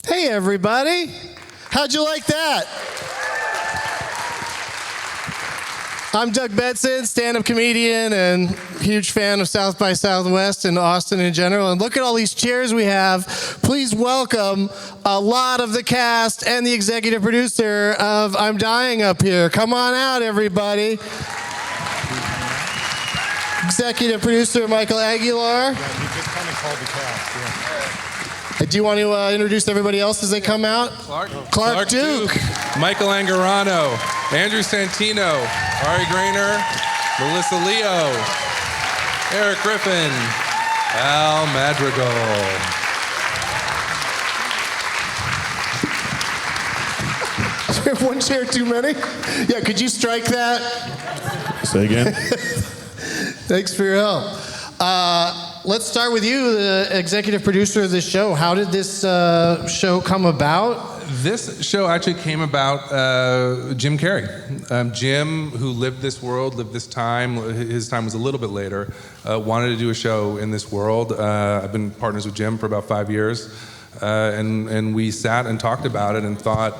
Hey, everybody. How'd you like that? I'm Doug Benson, stand-up comedian and huge fan of South by Southwest and Austin in general. And look at all these chairs we have. Please welcome a lot of the cast and the executive producer of I'm Dying up here. Come on out, everybody. Executive producer Michael Aguilar. Yeah, he just kind of called the cast, yeah. Do you want to introduce everybody else as they come out? Clark Duke. Michael Angarano, Andrew Santino, Ari Grainer, Melissa Leo, Eric Griffin, Al Madrigal. One chair too many? Yeah, could you strike that? Say again? Thanks for your help. Let's start with you, the executive producer of this show. How did this show come about? This show actually came about Jim Carrey. Jim, who lived this world, lived this time, his time was a little bit later, wanted to do a show in this world. I've been partners with Jim for about 5 years, and we sat and talked about it and thought,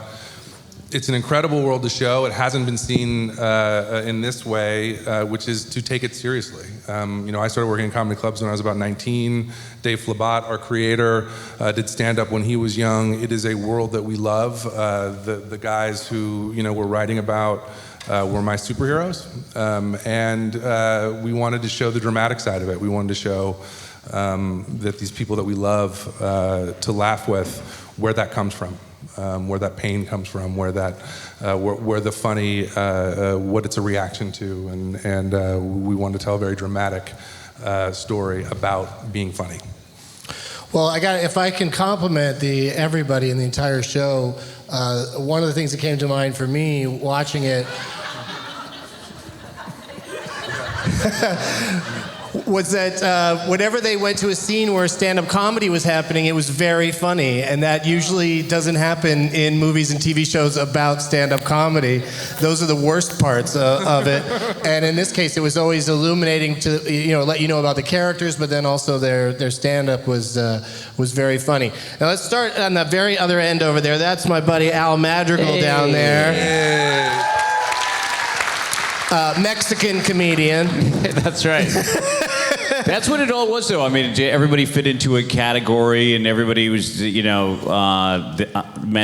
it's an incredible world to show. It hasn't been seen in this way, which is to take it seriously. I started working in comedy clubs when I was about 19. Dave Flabat, our creator, did stand-up when he was young. It is a world that we love. The guys who we're writing about were my superheroes, and we wanted to show the dramatic side of it. We wanted to show that these people that we love to laugh with, where that comes from. Where that pain comes from, where the funny, what it's a reaction to, and we want to tell a very dramatic story about being funny. Well, if I can compliment everybody in the entire show, one of the things that came to mind for me watching it was that whenever they went to a scene where stand-up comedy was happening, it was very funny, and that usually doesn't happen in movies and TV shows about stand-up comedy. Those are the worst parts of it, and in this case, it was always illuminating to let you know about the characters, but then also their stand-up was very funny. Now let's start on the very other end over there. That's my buddy Al Madrigal down there. Hey. Mexican comedian. That's right. That's what it all was, though. I mean, everybody fit into a category, and everybody was, men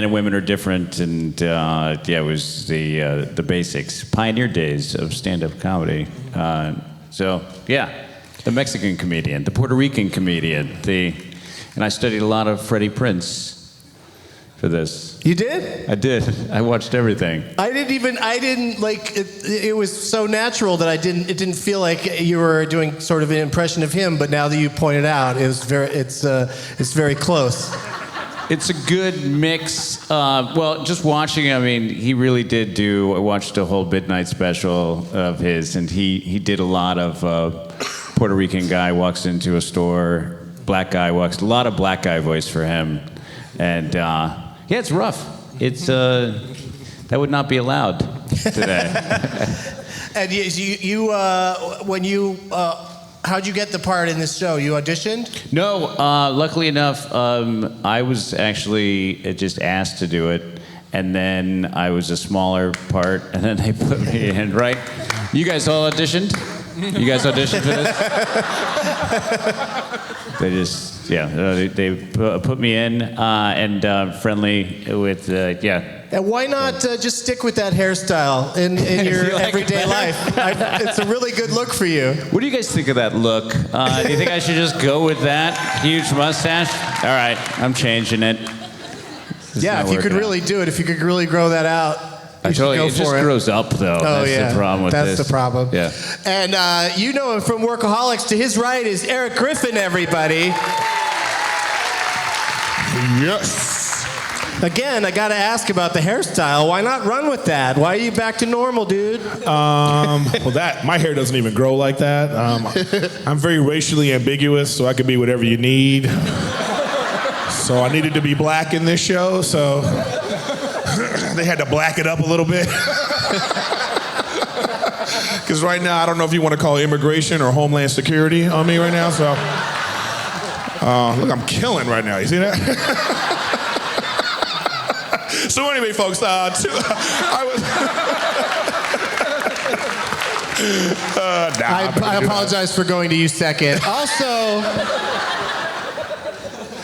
and women are different, and it was the basics. Pioneer days of stand-up comedy. The Mexican comedian, the Puerto Rican comedian, and I studied a lot of Freddie Prinze for this. You did? I did. I watched everything. I didn't like it. It was so natural that it didn't feel like you were doing sort of an impression of him. But now that you pointed out, it's very close. It's a good mix. Just watching, I mean, he really did I watched a whole midnight special of his, and he did a lot of Puerto Rican guy walks into a store, black guy walks, a lot of black guy voice for him. And it's rough. It's that would not be allowed today. And how'd you get the part in this show? You auditioned? No, luckily enough, I was actually just asked to do it, and then I was a smaller part, and then they put me in. Right? You guys all auditioned? You guys auditioned for this? They put me in, and friendly with, And why not just stick with that hairstyle in your everyday life? It's a really good look for you. What do you guys think of that look? Do you think I should just go with that huge mustache? All right, I'm changing it. Yeah, if you could really do it, if you could really grow that out. It just grows up, though. Oh, That's the problem with That's this. the problem. Yeah. And you know him from Workaholics. To his right is Eric Griffin, everybody. Yes. Again, I got to ask about the hairstyle. Why not run with that? Why are you back to normal, dude? My hair doesn't even grow like that. I'm very racially ambiguous, so I could be whatever you need. So I needed to be black in this show, so they had to black it up a little bit. Because right now, I don't know if you want to call immigration or Homeland Security on me right now, so. Look, I'm killing right now, you see that? So anyway, folks, I was. I apologize for going to you second. Also,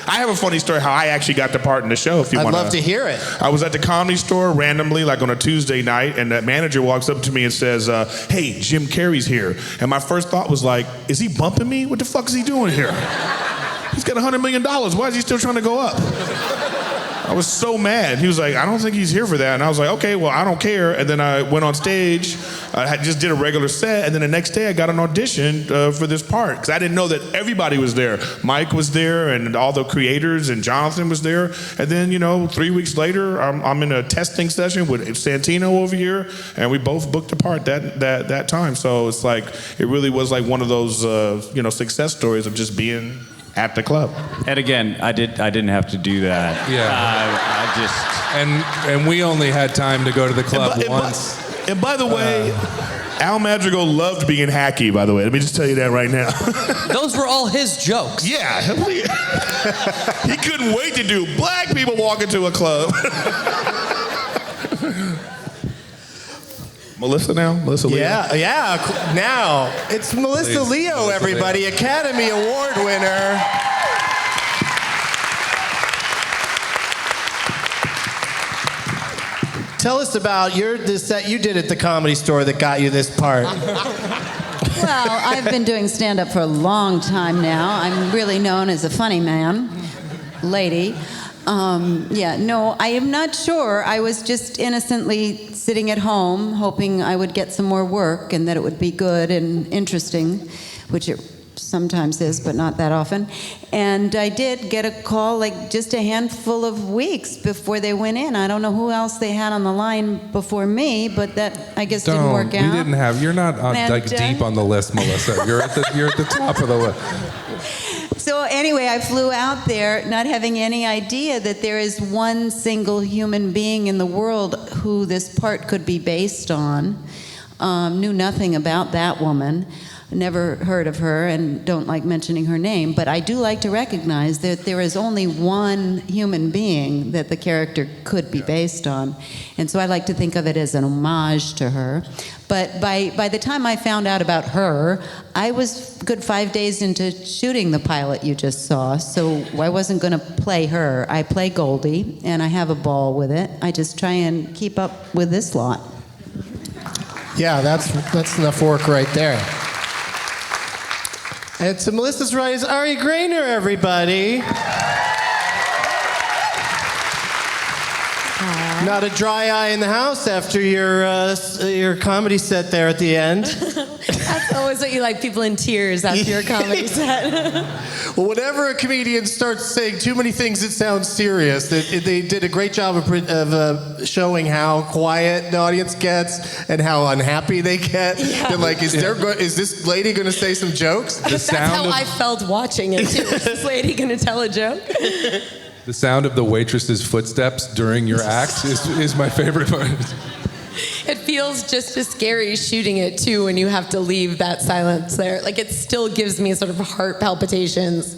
I have a funny story how I actually got the part in the show. If you want, I'd love to hear it. I was at the Comedy Store randomly, like on a Tuesday night, and that manager walks up to me and says, "Hey, Jim Carrey's here." And my first thought was like, "Is he bumping me? What the fuck is he doing here? He's got $100 million. Why is he still trying to go up?" I was so mad. He was like, "I don't think he's here for that." And I was like, "Okay, well, I don't care." And then I went on stage. I just did a regular set. And then the next day I got an audition for this part. Because I didn't know that everybody was there. Mike was there and all the creators and Jonathan was there. And then, 3 weeks later, I'm in a testing session with Santino over here. And we both booked a part that time. So it's like, it really was like one of those, success stories of just being at the club. And again, I didn't have to do that. Yeah. I just. And we only had time to go to the club once. And by the way, Al Madrigal loved being hacky, by the way. Let me just tell you that right now. Those were all his jokes. Yeah. He couldn't wait to do black people walk into a club. Melissa now? Melissa Leo? Yeah. Now, it's Melissa Leo, everybody. Academy Award winner. Tell us about the set you did at the Comedy Store that got you this part. Well, I've been doing stand-up for a long time now. I'm really known as a funny lady. I am not sure. I was just innocently sitting at home, hoping I would get some more work and that it would be good and interesting, which it sometimes is, but not that often. And I did get a call like just a handful of weeks before they went in. I don't know who else they had on the line before me, but that I guess didn't work out. We didn't have. You're not deep on the list, Melissa. You're at the top of the list. So anyway, I flew out there not having any idea that there is one single human being in the world who this part could be based on. Knew nothing about that woman. Never heard of her and don't like mentioning her name, but I do like to recognize that there is only one human being that the character could be based on. And so I like to think of it as an homage to her. But by the time I found out about her, I was a good 5 days into shooting the pilot you just saw, so I wasn't going to play her. I play Goldie, and I have a ball with it. I just try and keep up with this lot. Yeah, that's enough work right there. And to Melissa's right is Ari Grainer, everybody. Not a dry eye in the house after your comedy set there at the end. That's always what you like, people in tears after your comedy set. Well, whenever a comedian starts saying too many things that sound serious, they did a great job of showing how quiet the audience gets and how unhappy they get. Yeah. They're like, is this lady going to say some jokes? That's how I felt watching it, too. Is this lady going to tell a joke? The sound of the waitress's footsteps during your act is my favorite part. It feels just as scary shooting it, too, when you have to leave that silence there. Like, it still gives me sort of heart palpitations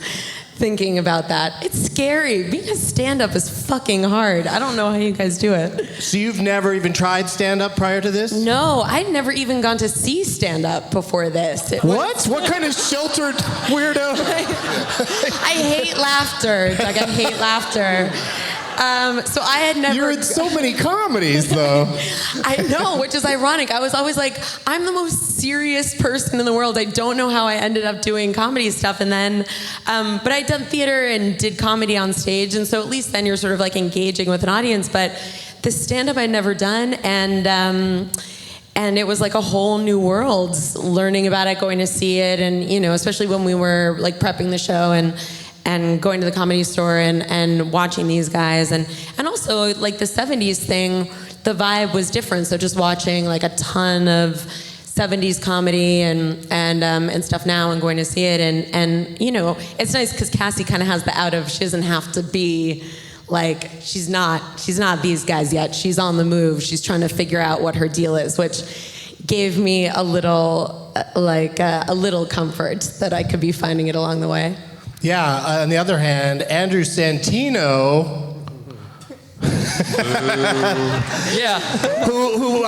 thinking about that. It's scary. Being a stand-up is fucking hard. I don't know how you guys do it. So you've never even tried stand-up prior to this? No, I'd never even gone to see stand-up before this. What kind of sheltered weirdo? I hate laughter. Like, I hate laughter. So I had never... You're in so many comedies, though. I know, which is ironic. I was always like, I'm the most serious person in the world. I don't know how I ended up doing comedy stuff. And then, but I'd done theater and did comedy on stage. And so at least then you're sort of like engaging with an audience. But the stand-up I'd never done. And it was like a whole new world, learning about it, going to see it. And, especially when we were like prepping the show and going to the Comedy Store and watching these guys. And also, like, the 70s thing, the vibe was different. So just watching, like, a ton of 70s comedy and stuff now and going to see it. And it's nice because Cassie kind of has the out of, she doesn't have to be, like, she's not these guys yet. She's on the move. She's trying to figure out what her deal is, which gave me a little comfort that I could be finding it along the way. Yeah, on the other hand, Andrew Santino Yeah. who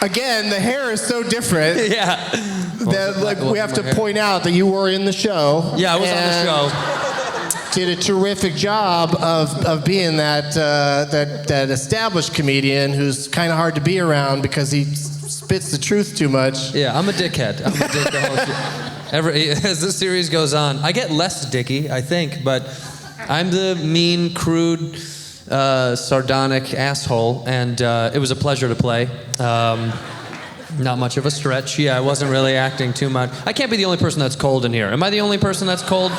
again, the hair is so different. Yeah. That like we have to point out that you were in the show. Yeah, I was on the show. Did a terrific job of being that established comedian who's kind of hard to be around because he spits the truth too much. Yeah, I'm a dickhead. I'm a dick the whole as the series goes on, I get less dicky, I think, but I'm the mean, crude, sardonic asshole, and it was a pleasure to play. Not much of a stretch. Yeah, I wasn't really acting too much. I can't be the only person that's cold in here. Am I the only person that's cold?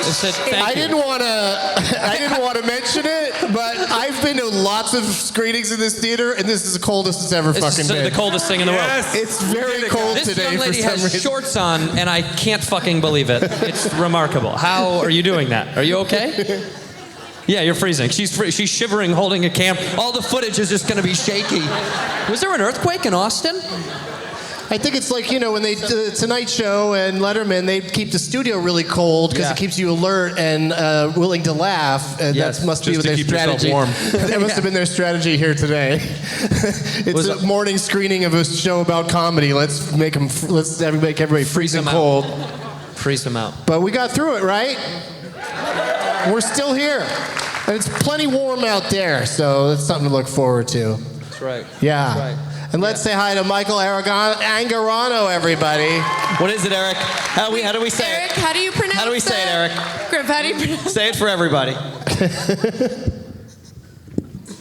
I didn't want to mention it, but I've been to lots of screenings in this theater, and this is the coldest it's ever fucking been. The coldest thing in the world. It's very cold this today. This young lady for some has reason. shorts on, and I can't fucking believe it. It's remarkable. How are you doing that? Are you okay? Yeah, you're freezing. She's shivering, holding a cam. All the footage is just going to be shaky. Was there an earthquake in Austin? I think it's like, when they do the Tonight Show and Letterman, they keep the studio really cold because it keeps you alert and willing to laugh. And that must be their strategy. Warm. That must have been their strategy here today. It's a morning screening of a show about comedy. Let's make everybody freezing cold. Freeze them out. But we got through it, right? We're still here. And it's plenty warm out there, so that's something to look forward to. That's right. Yeah. That's right. And let's say hi to Michael Angarano, everybody. What is it, Eric? How do we say Eric, it? how do you pronounce How do we say it, Eric? Griff, how do you pronounce Say it for everybody.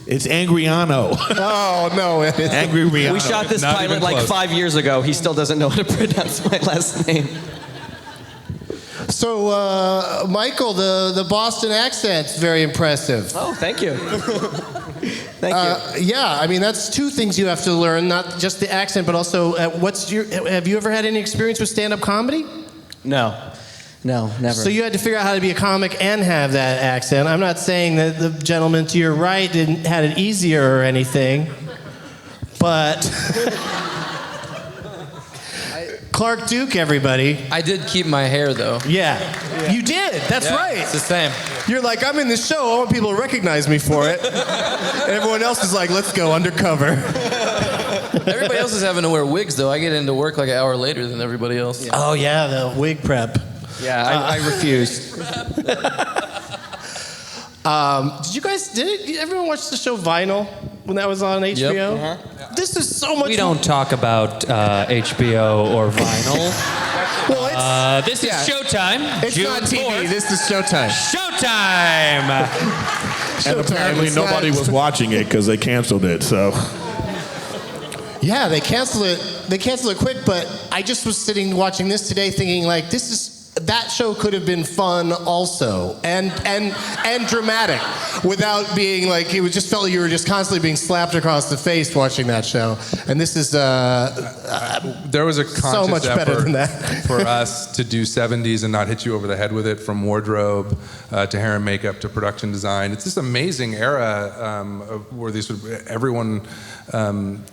It's Angriano. Oh, no. Angry Rihanna. We shot this Not pilot even like close. 5 years ago. He still doesn't know how to pronounce my last name. So, Michael, the Boston accent's very impressive. Oh, thank you. Thank you. Yeah, I mean, that's two things you have to learn, not just the accent, but also have you ever had any experience with stand-up comedy? No, never. So you had to figure out how to be a comic and have that accent. I'm not saying that the gentleman to your right had it easier or anything, but Clark Duke, everybody. I did keep my hair, though. Yeah. You did. That's right. It's the same. You're like, I'm in this show. I want people to recognize me for it. And everyone else is like, let's go undercover. Everybody else is having to wear wigs, though. I get into work like an hour later than everybody else. Yeah. Oh, yeah, the wig prep. Yeah, I refused. Did everyone watch the show Vinyl when that was on HBO? Yep. Uh-huh. This is so much. We don't talk about HBO or vinyl. Well, it's This is Showtime. It's June not TV. 4th. This is Showtime. Showtime. And apparently It's nobody not- was watching it because they canceled it. So Yeah, they canceled it. They canceled it quick. But I just was sitting watching this today, thinking like, that show could have been fun also and dramatic without being like it was just felt like you were just constantly being slapped across the face watching that show. And this is There was a conscious so much better effort than that. for us to do 70s and not hit you over the head with it, from wardrobe to hair and makeup to production design. It's this amazing era where everyone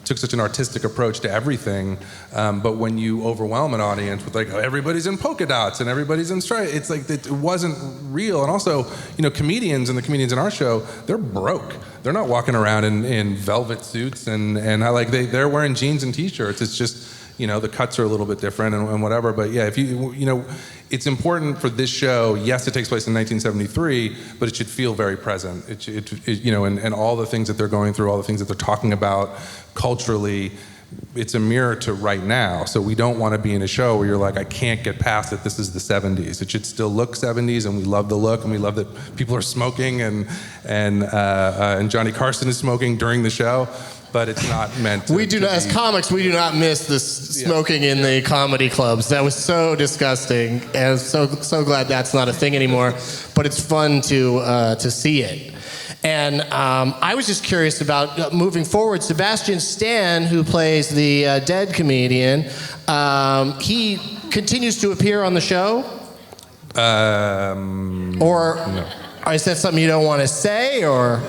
took such an artistic approach to everything. But when you overwhelm an audience with like, oh, everybody's in polka dots and everybody's in stripes, it's like it wasn't real. And also, comedians and the comedians in our show, they're broke. They're not walking around in velvet suits and they're wearing jeans and t-shirts. It's just, the cuts are a little bit different and whatever. But yeah, if it's important for this show. Yes, it takes place in 1973, but it should feel very present. And all the things that they're going through, all the things that they're talking about culturally, it's a mirror to right now. So we don't want to be in a show where you're like, I can't get past it. This is the 70s. It should still look 70s, and we love the look, and we love that people are smoking, and Johnny Carson is smoking during the show. But it's not meant to. As comics, we do not miss this smoking in the comedy clubs. That was so disgusting, and so glad that's not a thing anymore. But it's fun to see it. And I was just curious about moving forward. Sebastian Stan, who plays the dead comedian, he continues to appear on the show. Or no. Is that something you don't want to say, or?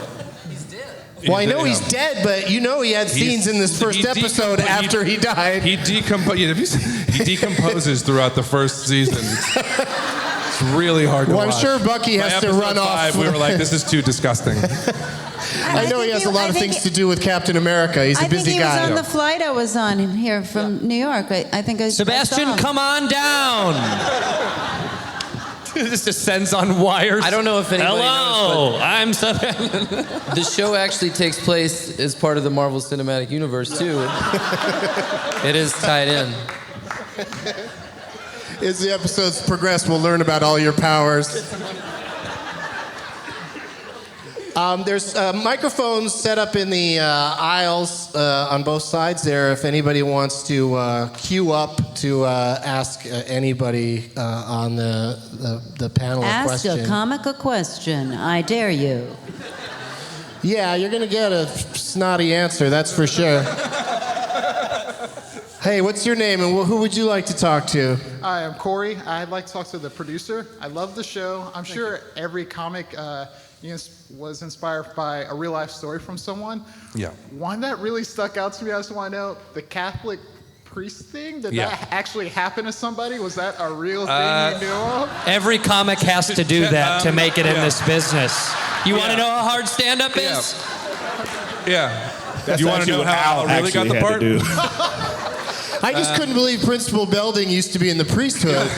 Well, I know he's dead, but he had scenes in this first episode after he died. He decomposes throughout the first season. It's It's really hard to Well, I'm watch. sure Bucky By has to episode run off. 5, we were like, this is too disgusting. I know he has a lot of things to do with Captain America. He's a busy I think he guy. was on the flight I was on here from New York. I think I Sebastian, saw him. come on down. This descends on wires. I don't know if anybody Hello, knows, I'm Sebastian. but the show actually takes place as part of the Marvel Cinematic Universe, too. It is tied in. As the episodes progress, we'll learn about all your powers. There's microphones set up in the aisles on both sides there. If anybody wants to queue up to ask anybody on the panel a question. Ask a comic a question. I dare you. Yeah, you're going to get a snotty answer, that's for sure. Hey, what's your name and who would you like to talk to? Hi, I'm Corey. I'd like to talk to the producer. I love the show. I'm sure every comic was inspired by a real life story from someone. Yeah. One that really stuck out to me, I just want to know, the Catholic priest thing, did that actually happen to somebody? Was that a real thing you knew of? Every comic has to do that to make it in this business. You want to know how hard stand-up is? Yeah. That's you want to actually know what how Al Al really got actually the had to part? do. I just couldn't believe Principal Belding used to be in the priesthood.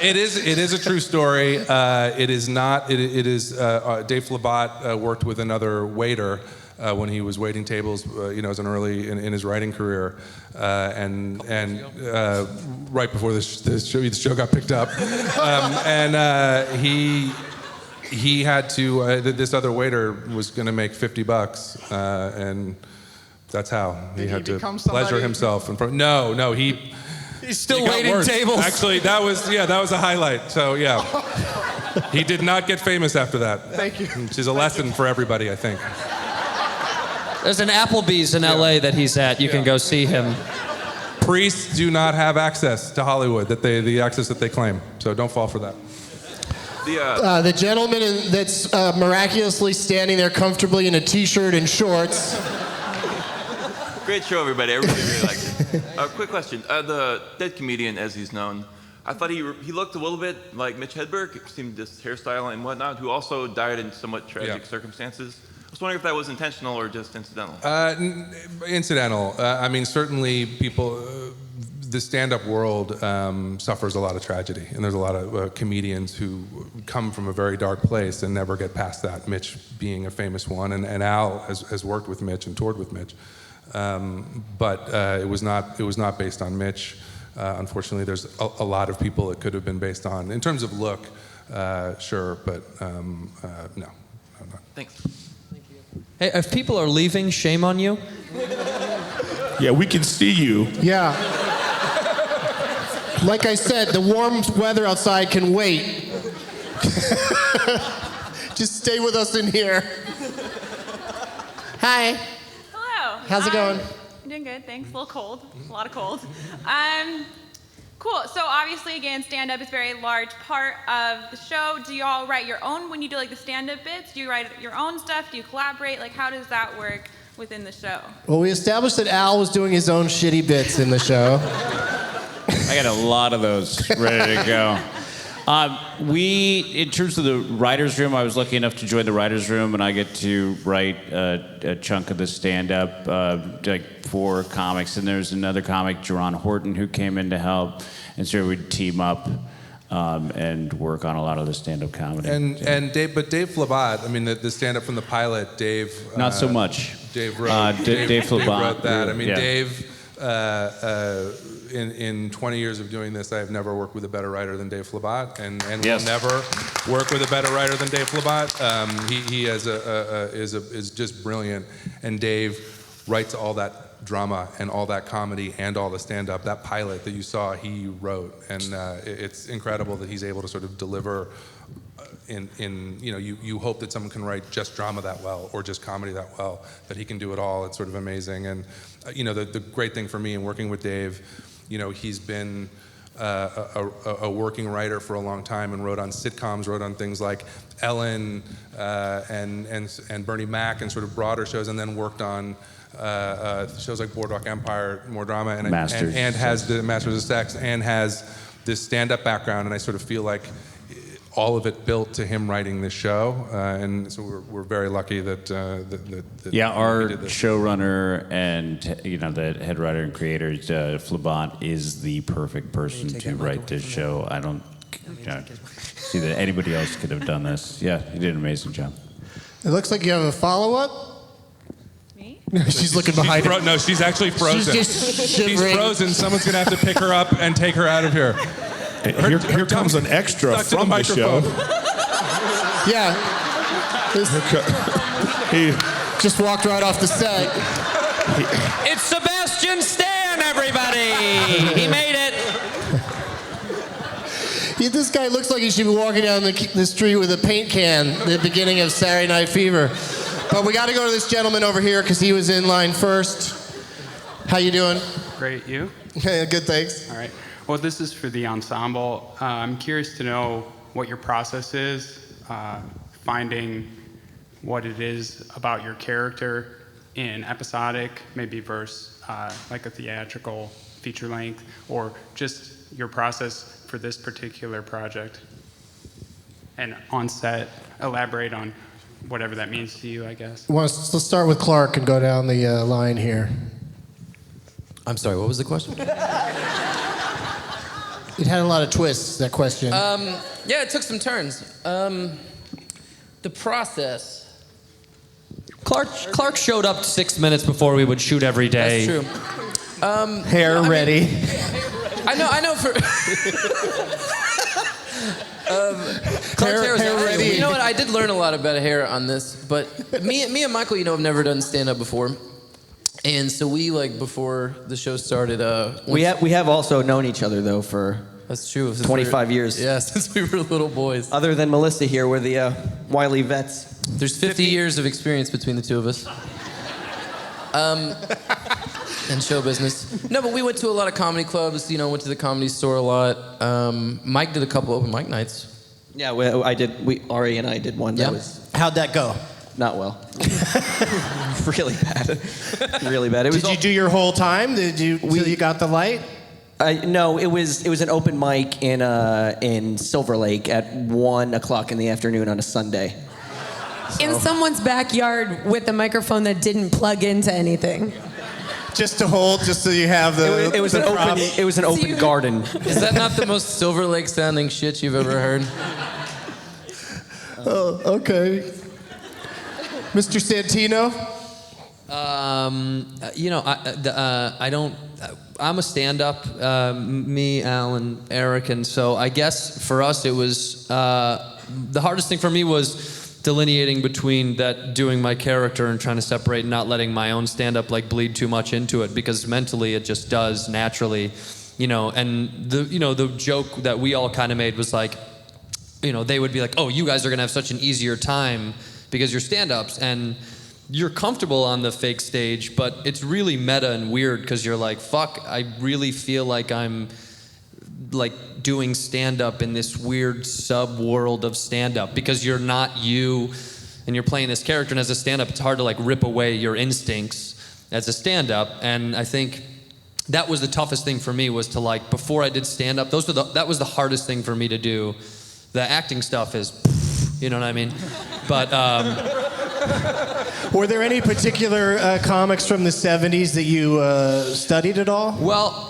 It is a true story. It is not. It is. Dave Flabat worked with another waiter when he was waiting tables. As an early in his writing career, and right before this show got picked up, he had to. This other waiter was going to make $50, and that's how he had to pleasure himself. No, He's still it got waiting worse. tables. Actually, that was a highlight. So yeah, he did not get famous after that. Thank you. Which is a lesson for everybody, I think. There's an Applebee's in LA that he's at. You can go see him. Priests do not have access to Hollywood, the access that they claim. So don't fall for that. The gentleman that's miraculously standing there comfortably in a t-shirt and shorts. Great show, everybody. Everybody really liked it. Quick question. The dead comedian, as he's known, I thought he looked a little bit like Mitch Hedberg. It seemed this hairstyle and whatnot, who also died in somewhat tragic circumstances. I was wondering if that was intentional or just incidental. Incidental. Certainly people... the stand-up world suffers a lot of tragedy, and there's a lot of comedians who come from a very dark place and never get past that, Mitch being a famous one, and Al has worked with Mitch and toured with Mitch. But it was not based on Mitch. Unfortunately, there's a lot of people it could have been based on. In terms of look, sure, but no. Thanks. Hey, if people are leaving, shame on you. Yeah, we can see you. Yeah. Like I said, the warm weather outside can wait. Just stay with us in here. Hi. Hello. How's it going? Doing good, thanks. A little cold. A lot of cold. Cool. So obviously, again, stand-up is a very large part of the show. Do you all write your own when you do like the stand-up bits? Do you write your own stuff? Do you collaborate? Like, how does that work within the show? Well, we established that Al was doing his own shitty bits in the show. I got a lot of those ready to go. In terms of the writer's room, I was lucky enough to join the writer's room, and I get to write a chunk of the stand-up, like 4 comics. And there's another comic, Jerron Horton, who came in to help, and so we'd team up and work on a lot of the stand-up comedy. And Dave Flabat, the stand-up from the pilot, Dave. Not so much. Dave wrote. Dave Flabat wrote that. yeah. Dave. In 20 years of doing this, I have never worked with a better writer than Dave Flabat, and Yes. will never work with a better writer than Dave Flabat. He is just brilliant, and Dave writes all that drama and all that comedy and all the stand-up. That pilot that you saw, he wrote, and it's incredible that he's able to sort of deliver. You hope that someone can write just drama that well or just comedy that well, that he can do it all. It's sort of amazing. And the great thing for me in working with Dave, he's been a working writer for a long time and wrote on sitcoms, wrote on things like Ellen and Bernie Mac and sort of broader shows, and then worked on shows like Boardwalk Empire, more drama, and has the Masters of Sex, and has this stand-up background, and I sort of feel like all of it built to him writing this show, and so we're very lucky that Yeah, he our did this. showrunner and the head writer and creator, Flabat, is the perfect person to write this show. I don't see that anybody else could have done this. Yeah, he did an amazing job. It looks like you have a follow-up. Me? She's looking behind her. No, she's actually frozen. She's She's frozen. Someone's gonna have to pick her up and take her out of here. Here comes an extra Stuck to from the show. Yeah. He Just walked right off the set. It's Sebastian Stan, everybody! He made it! This guy looks like he should be walking down the street with a paint can at the beginning of Saturday Night Fever. But we got to go to this gentleman over here because he was in line first. How you doing? Great, you? Good, thanks. All right. Well, this is for the ensemble. I'm curious to know what your process is, finding what it is about your character in episodic, maybe versus like a theatrical feature length, or just your process for this particular project. And on set, elaborate on whatever that means to you, I guess. Let's start with Clark and go down the line here. I'm sorry, what was the question? It had a lot of twists, that question. Yeah, it took some turns. The process. Clark showed up 6 minutes before we would shoot every day. That's true. Hair ready. I know for. Clark's hair was ready. You know what? I did learn a lot about hair on this, but me and Michael, have never done stand-up before, and so we before the show started. We have also known each other though for. That's true. 25 years. Yeah, since we were little boys. Other than Melissa here, we're the wily vets. There's 50 years of experience between the two of us. And show business. No, but we went to a lot of comedy clubs, went to the Comedy Store a lot. Mike did a couple open mic nights. Yeah, I did. Ari and I did one. Yeah. That was How'd that go? not well. Really bad. Really bad. Did you do your whole time? Till you got the light? No, it was an open mic in Silver Lake at 1:00 in the afternoon on a Sunday. In someone's backyard with a microphone that didn't plug into anything. Just to hold, just so you have the. It was an prop. open. It was an open garden. Is that not the most Silver Lake sounding shit you've ever heard? Oh, okay. Mr. Santino? I don't. I'm a stand-up. Me, Alan, Eric, and so I guess for us it was the hardest thing for me was delineating between that doing my character and trying to separate and not letting my own stand-up bleed too much into it, because mentally it just does naturally, and the joke that we all kind of made was they would be like, oh, you guys are gonna have such an easier time because you're stand-ups and you're comfortable on the fake stage, but it's really meta and weird because you're like, fuck, I really feel like I'm doing stand-up in this weird sub-world of stand-up because you're not you and you're playing this character, and as a stand-up it's hard to rip away your instincts as a stand-up. And I think that was the toughest thing for me, was to before I did stand-up, that was the hardest thing for me to do. The acting stuff is, you know what I mean? But were there any particular comics from the 70s that you studied at all? Well,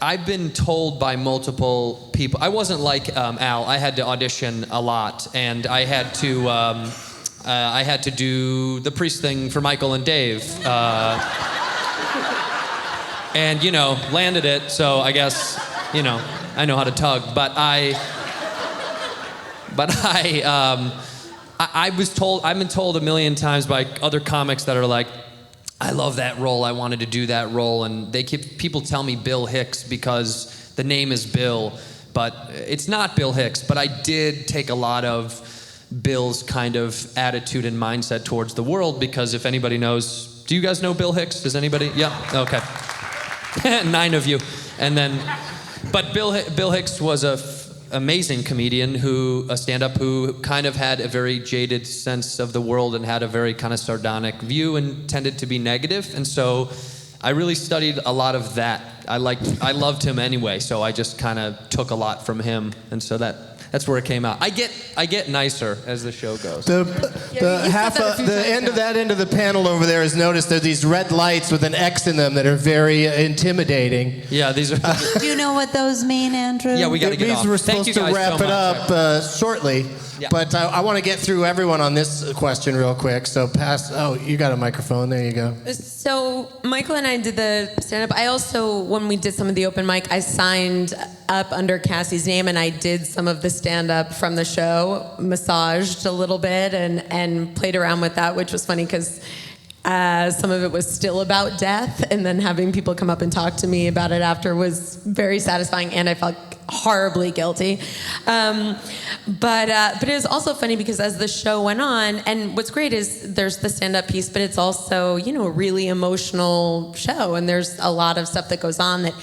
I've been told by multiple people. I wasn't like Al. I had to audition a lot, and I had to do the priest thing for Michael and Dave, and landed it. So I guess I know how to tug, but I've been told a million times by other comics that are like, I love that role, I wanted to do that role, and people tell me Bill Hicks because the name is Bill, but it's not Bill Hicks. But I did take a lot of Bill's kind of attitude and mindset towards the world, because if anybody knows, do you guys know Bill Hicks? Does anybody? Yeah, okay. 9 of you. And then, but Bill Hicks was amazing comedian, a stand-up who kind of had a very jaded sense of the world and had a very kind of sardonic view and tended to be negative. And so I really studied a lot of that I loved him anyway, so I just kind of took a lot from him, and so that's where it came out. I get nicer as the show goes. The end of the panel over there is noticed there are these red lights with an X in them that are very intimidating. Yeah, these are. Do you know what those mean, Andrew? Yeah, we got to get off. We're Thank supposed you to guys wrap so it much. up shortly, Yeah. but I want to get through everyone on this question real quick. So you got a microphone. There you go. So Michael and I did the stand-up. I also, when we did some of the open mic, I signed up under Cassie's name, and I did some of the stand-up from the show, massaged a little bit, and played around with that, which was funny because some of it was still about death, and then having people come up and talk to me about it after was very satisfying, and I felt horribly guilty. But it was also funny because as the show went on, and what's great is there's the stand-up piece, but it's also, a really emotional show, and there's a lot of stuff that goes on that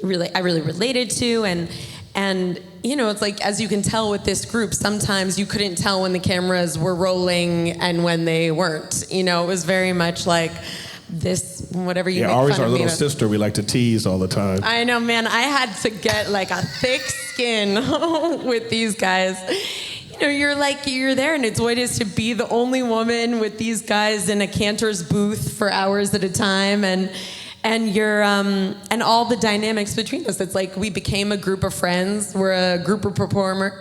I really related to, and it's like, as you can tell with this group, sometimes you couldn't tell when the cameras were rolling and when they weren't. It was very much like this, whatever you make Ari's fun our of me little about. sister we like to tease all the time. I know, man. I had to get like a thick skin with these guys. You're there, and it's what it is to be the only woman with these guys in a cantor's booth for hours at a time, and you're and all the dynamics between us. It's like we became a group of friends. We're a group of performers,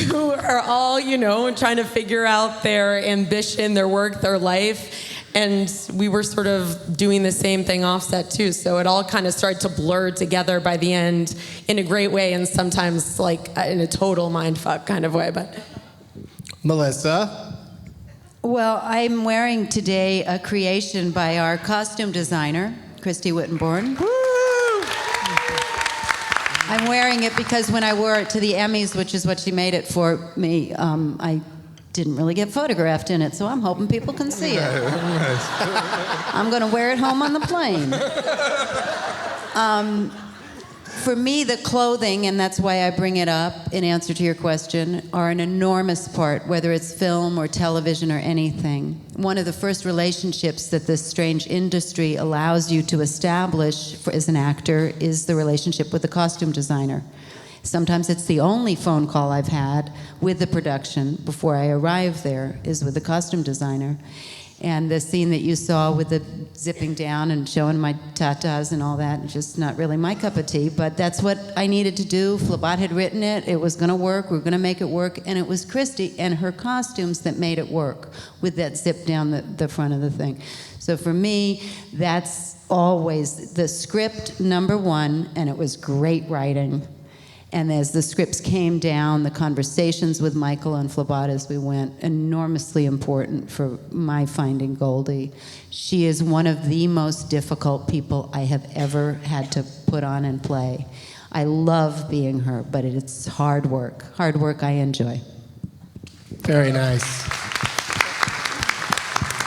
who are all, trying to figure out their ambition, their work, their life. And we were sort of doing the same thing offset too. So it all kind of started to blur together by the end in a great way, and sometimes like in a total mindfuck kind of way. But Melissa? Well, I'm wearing today a creation by our costume designer, Christy Wittenborn. I'm wearing it because when I wore it to the Emmys, which is what she made it for me, I didn't really get photographed in it, so I'm hoping people can see it. I'm going to wear it home on the plane. For me, the clothing, and that's why I bring it up in answer to your question, are an enormous part, whether it's film or television or anything. One of the first relationships that this strange industry allows you to establish as an actor is the relationship with the costume designer. Sometimes it's the only phone call I've had with the production before I arrive there is with the costume designer. And the scene that you saw with the zipping down and showing my tatas and all that, just not really my cup of tea, but that's what I needed to do. Flabat had written it. It was going to work. We were going to make it work. And it was Christy and her costumes that made it work with that zip down the front of the thing. So for me, that's always the script, number one, and it was great writing. And as the scripts came down, the conversations with Michael and Flabat as we went, enormously important for my finding Goldie. She is one of the most difficult people I have ever had to put on and play. I love being her, but it's hard work. Hard work I enjoy. Very nice.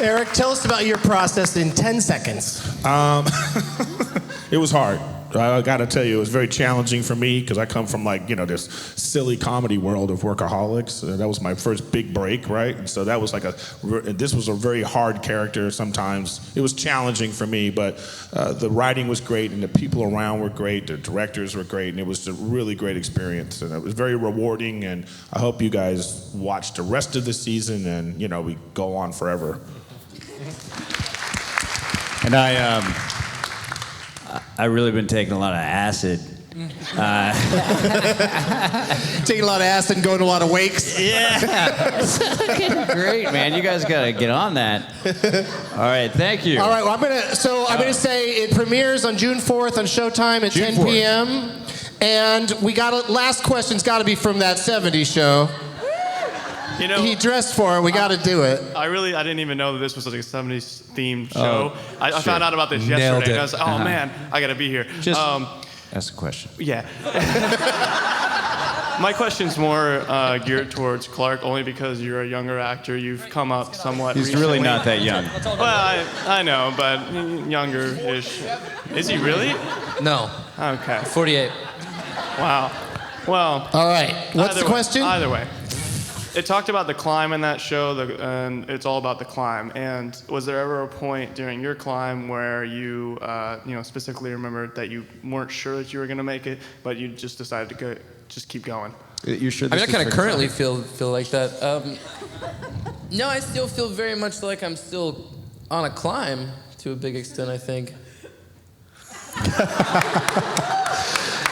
Eric, tell us about your process in 10 seconds. It was hard. I got to tell you, it was very challenging for me because I come from this silly comedy world of Workaholics. That was my first big break, right? And so that was this was a very hard character sometimes. It was challenging for me, but the writing was great and the people around were great. The directors were great, and it was a really great experience. And it was very rewarding, and I hope you guys watch the rest of the season and, we go on forever. And I've really been taking a lot of acid. Taking a lot of acid and going to a lot of wakes. Yeah. It's fucking great, man. You guys got to get on that. All right, thank you. All right, well, I'm gonna say it premieres on June 4th on Showtime at 10 p.m. And last question's got to be from that 70s show. He dressed for it. We got to do it. I didn't even know that this was like a 70s themed show. I found out about this yesterday. And I was like, oh man, I got to be here. Just ask a question. Yeah. My question's more geared towards Clark, only because you're a younger actor. You've come up somewhat He's recently. really not that young. Well, I know, but younger-ish. Is he really? No. Okay. 48. Wow. Well. All right. What's the question? Either way. It talked about the climb in that show, and it's all about the climb. And was there ever a point during your climb where you, specifically remembered that you weren't sure that you were going to make it, but you just decided to just keep going? You're sure? I mean, I kind of currently feel like that. No, I still feel very much like I'm still on a climb to a big extent, I think.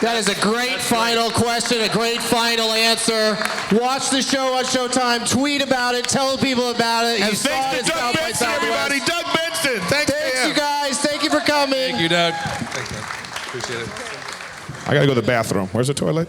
That is a great final question, a great final answer. Watch the show on Showtime, tweet about it, tell people about it. And thanks to Doug Benson, everybody. Doug Benson. Thanks you guys. Thank you for coming. Thank you, Doug. Thanks, man. Appreciate it. I gotta go to the bathroom. Where's the toilet?